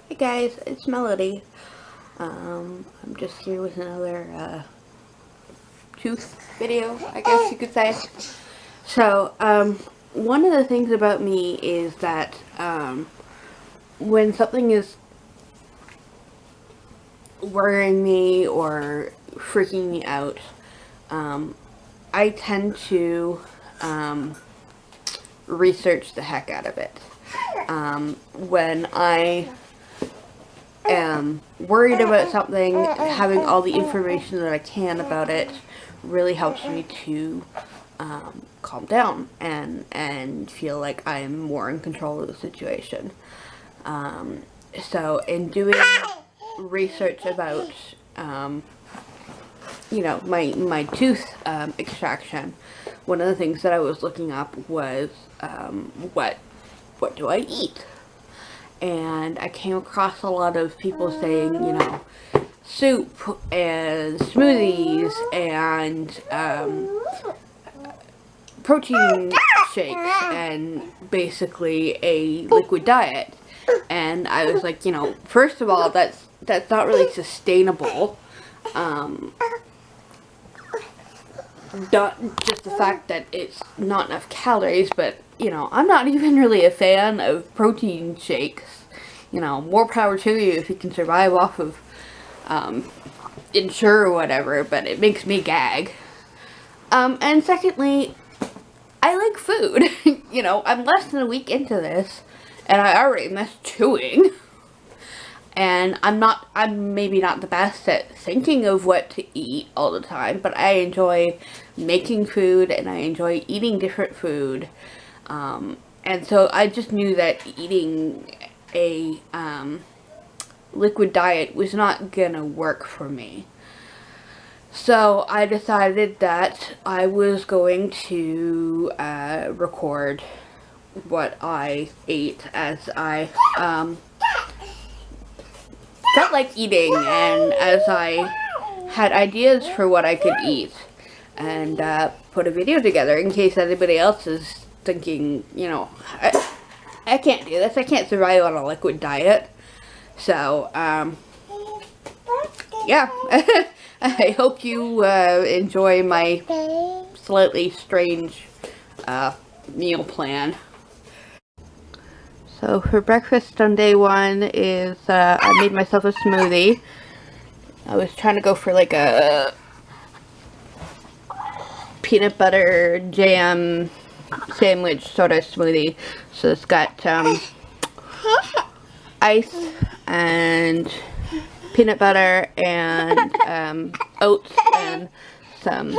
Hey guys, it's Melody. I'm just here with another tooth video, I guess you could say. So, one of the things about me is that when something is worrying me or freaking me out, I tend to research the heck out of it. When I am worried about something, having all the information that I can about it really helps me to calm down and feel like I'm more in control of the situation. So in doing research about my tooth extraction, one of the things that I was looking up was what do I eat? And I came across a lot of people saying, soup and smoothies and protein shakes and basically a liquid diet. And I was like, first of all, that's not really sustainable. Not just the fact that it's not enough calories, but I'm not even really a fan of protein shakes. More power to you if you can survive off of Ensure or whatever, but it makes me gag. And secondly, I like food. I'm less than a week into this, and I already miss chewing. And I'm maybe not the best at thinking of what to eat all the time, but I enjoy making food and I enjoy eating different food. And so I just knew that eating a liquid diet was not gonna work for me. So I decided that I was going to record what I ate as I felt like eating and as I had ideas for what I could eat, and put a video together in case anybody else is thinking, I can't do this, I can't survive on a liquid diet. So, yeah, I hope you enjoy my slightly strange meal plan. So for breakfast on day one is I made myself a smoothie. I was trying to go for like a peanut butter jam sandwich sort of smoothie. So it's got ice and peanut butter and oats and some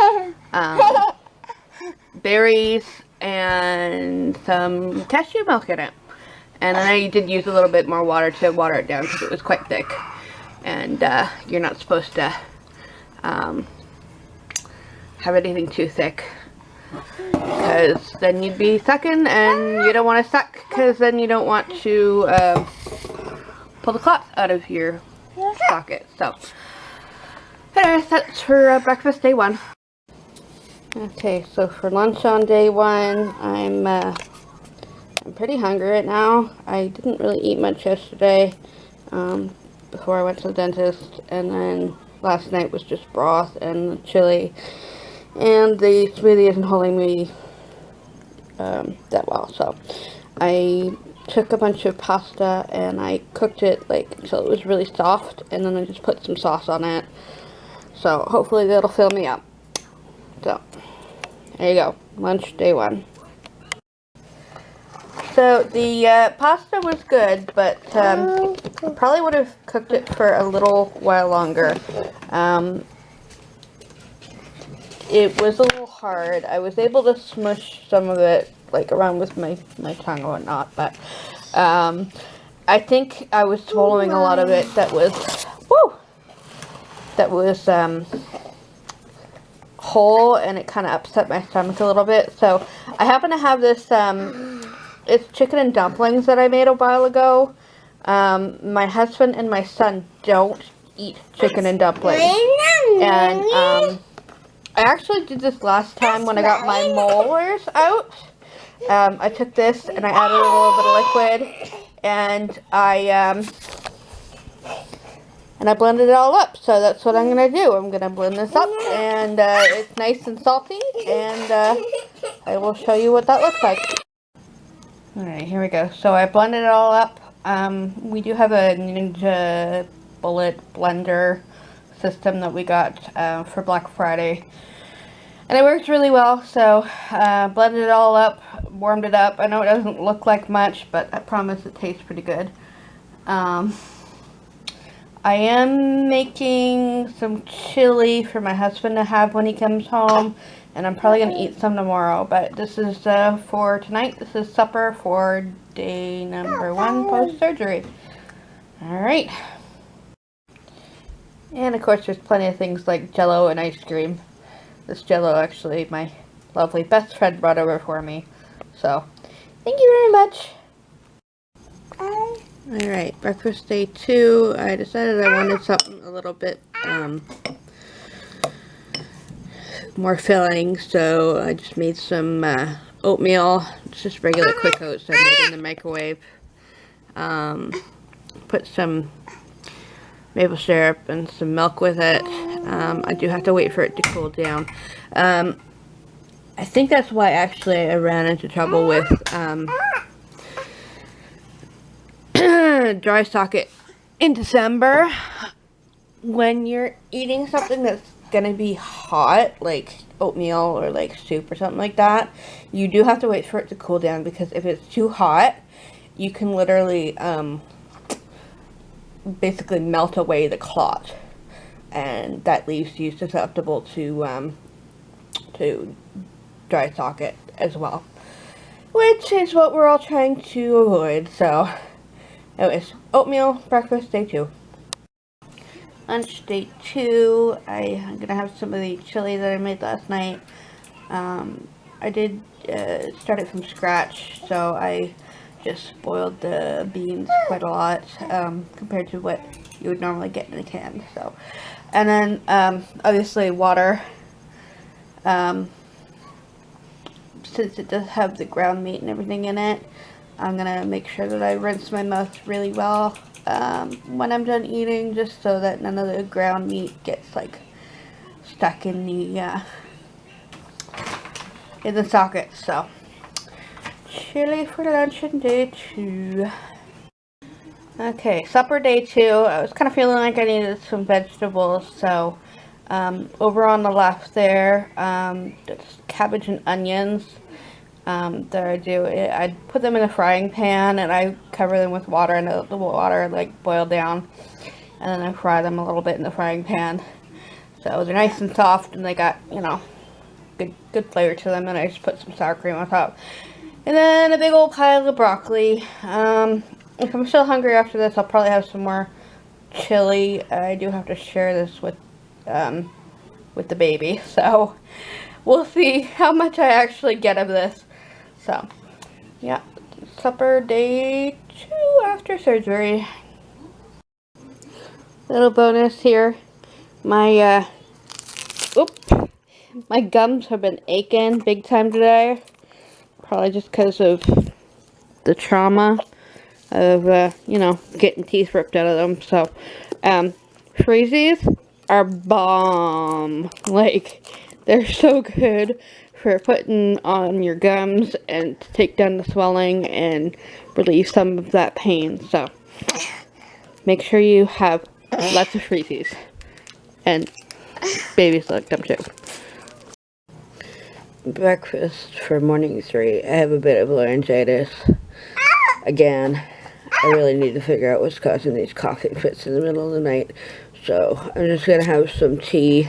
berries and some cashew milk in it. And I did use a little bit more water to water it down because it was quite thick. And you're not supposed to have anything too thick, because then you'd be sucking, and you don't want to suck because then you don't want to pull the cloth out of your socket. So anyways, that's for breakfast day one. Okay, so for lunch on day one, I'm pretty hungry right now. I didn't really eat much yesterday before I went to the dentist, and then last night was just broth and chili, and the smoothie isn't holding me that well. So I took a bunch of pasta and I cooked it until it was really soft, and then I just put some sauce on it. So hopefully that'll fill me up. So there you go, lunch day one. So the pasta was good, but I probably would have cooked it for a little while longer. It was a little hard. I was able to smush some of it around with my tongue or whatnot, but I think I was swallowing a lot of it that was whole, and it kind of upset my stomach a little bit. So I happen to have this it's chicken and dumplings that I made a while ago. My husband and my son don't eat chicken and dumplings. And I actually did this last time when I got my molars out. I took this and I added a little bit of liquid, and I And I blended it all up, so that's what I'm going to do. I'm going to blend this up, and it's nice and salty, and I will show you what that looks like. Alright, here we go. So I blended it all up. We do have a Ninja Bullet blender system that we got for Black Friday. And it works really well, so blended it all up, warmed it up. I know it doesn't look like much, but I promise it tastes pretty good. I am making some chili for my husband to have when he comes home, and I'm probably going to eat some tomorrow, but this is for tonight. This is supper for day number 1 post-surgery. Alright. And of course there's plenty of things like Jell-O and ice cream. This Jell-O actually my lovely best friend brought over for me. So, thank you very much. Alright, breakfast day 2. I decided I wanted something a little bit more filling, so I just made some oatmeal. It's just regular quick oats I made in the microwave. Put some maple syrup and some milk with it. I do have to wait for it to cool down. I think that's why actually I ran into trouble with dry socket in December. When you're eating something that's gonna be hot, like oatmeal or like soup or something like that, you do have to wait for it to cool down, because if it's too hot, you can literally basically melt away the clot, and that leaves you susceptible to dry socket as well, which is what we're all trying to avoid. So anyways, oatmeal, breakfast, day 2. Lunch, day 2, I'm going to have some of the chili that I made last night. I did start it from scratch, so I just boiled the beans quite a lot compared to what you would normally get in a can. So, and then obviously water. Since it does have the ground meat and everything in it, I'm gonna make sure that I rinse my mouth really well when I'm done eating, just so that none of the ground meat gets like stuck in the socket. So chili for lunch and day 2. Okay, supper day 2. I was kind of feeling like I needed some vegetables, so over on the left there, there's cabbage and onions that I do. I put them in a frying pan and I cover them with water, and the water like boil down, and then I fry them a little bit in the frying pan. So they're nice and soft, and they got, you know, good flavor to them. And I just put some sour cream on top. And then a big old pile of broccoli. If I'm still hungry after this, I'll probably have some more chili. I do have to share this with the baby, so we'll see how much I actually get of this. So, yeah, supper day 2 after surgery. Little bonus here. My gums have been aching big time today. Probably just because of the trauma of, you know, getting teeth ripped out of them. So, freezies are bomb. Like, they're so good for putting on your gums and to take down the swelling and relieve some of that pain. So, make sure you have lots of freezies. And babies like them too. Breakfast for morning 3. I have a bit of laryngitis. Again, I really need to figure out what's causing these coughing fits in the middle of the night. So, I'm just going to have some tea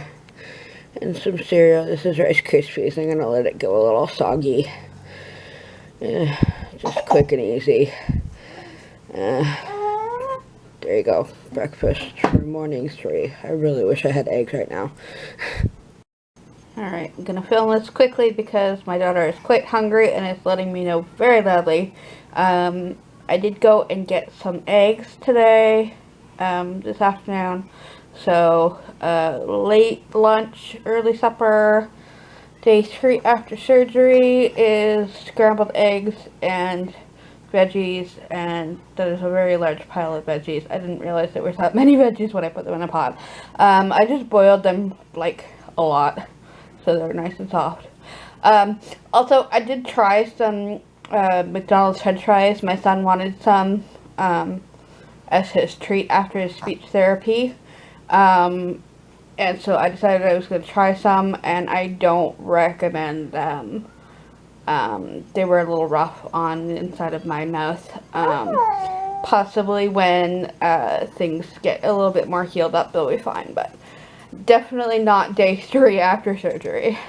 and some cereal. This is Rice Krispies. I'm going to let it go a little soggy. Just quick and easy. There you go. Breakfast for morning 3. I really wish I had eggs right now. Alright, I'm going to film this quickly because my daughter is quite hungry and is letting me know very loudly. I did go and get some eggs today, this afternoon. So, late lunch, early supper, day 3 after surgery is scrambled eggs and veggies, and there's a very large pile of veggies. I didn't realize there was that many veggies when I put them in a pot. I just boiled them like a lot, so they're nice and soft. Also, I did try some McDonald's French fries. My son wanted some as his treat after his speech therapy. And so I decided I was going to try some, and I don't recommend them. They were a little rough on the inside of my mouth. Possibly when things get a little bit more healed up, they'll be fine, but definitely not day 3 after surgery.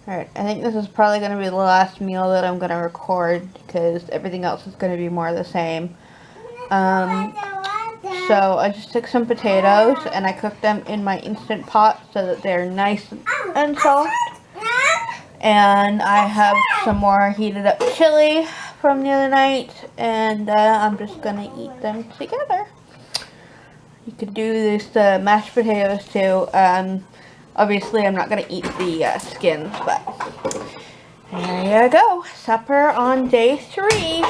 Alright, I think this is probably going to be the last meal that I'm going to record, because everything else is going to be more the same. So I just took some potatoes and I cooked them in my Instant Pot so that they're nice and soft. And I have some more heated up chili from the other night, and I'm just going to eat them together. You could do this mashed potatoes too. Obviously I'm not going to eat the skins, but there you go. Supper on day 3.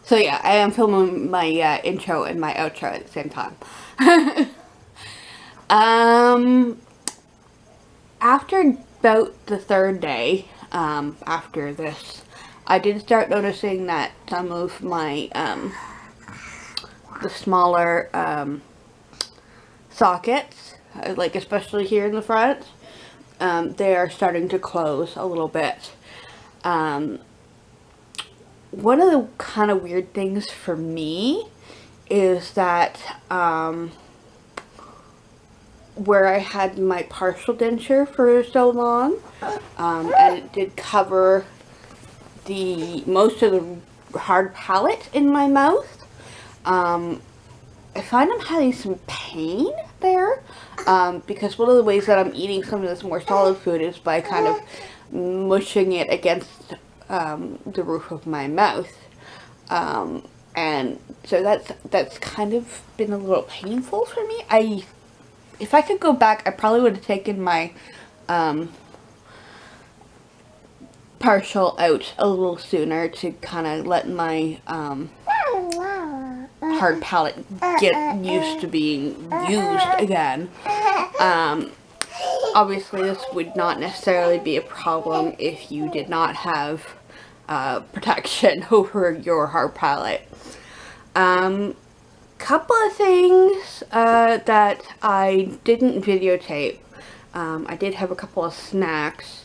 So yeah, I am filming my intro and my outro at the same time. After about the 3rd day, after this, I did start noticing that some of my, the smaller, sockets, like especially here in the front, they are starting to close a little bit. One of the kind of weird things for me is that where I had my partial denture for so long, and it did cover most of the hard palate in my mouth, I find I'm having some pain there, because one of the ways that I'm eating some of this more solid food is by kind of mushing it against the roof of my mouth, and so that's kind of been a little painful for me. If I could go back, I probably would have taken my partial out a little sooner to kind of let my hard palate get used to being used again. Obviously this would not necessarily be a problem if you did not have protection over your hard palate. Couple of things that I didn't videotape. I did have a couple of snacks.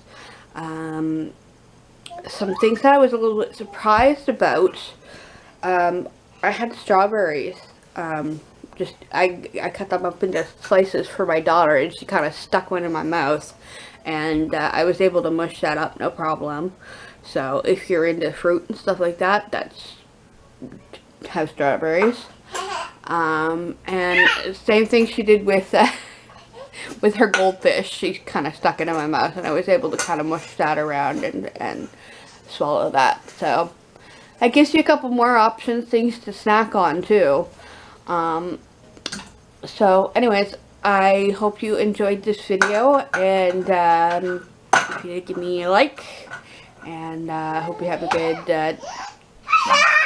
Some things that I was a little bit surprised about. I had strawberries. I cut them up into slices for my daughter, and she kind of stuck one in my mouth, and I was able to mush that up no problem. So if you're into fruit and stuff like that, have strawberries. And same thing she did with with her goldfish. She kind of stuck it in my mouth, and I was able to kind of mush that around and swallow that. So that gives you a couple more options, things to snack on too. So anyways, I hope you enjoyed this video, and if you did, give me a like, and I hope you have a good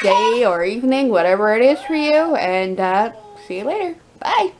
day or evening, whatever it is for you, and see you later. Bye.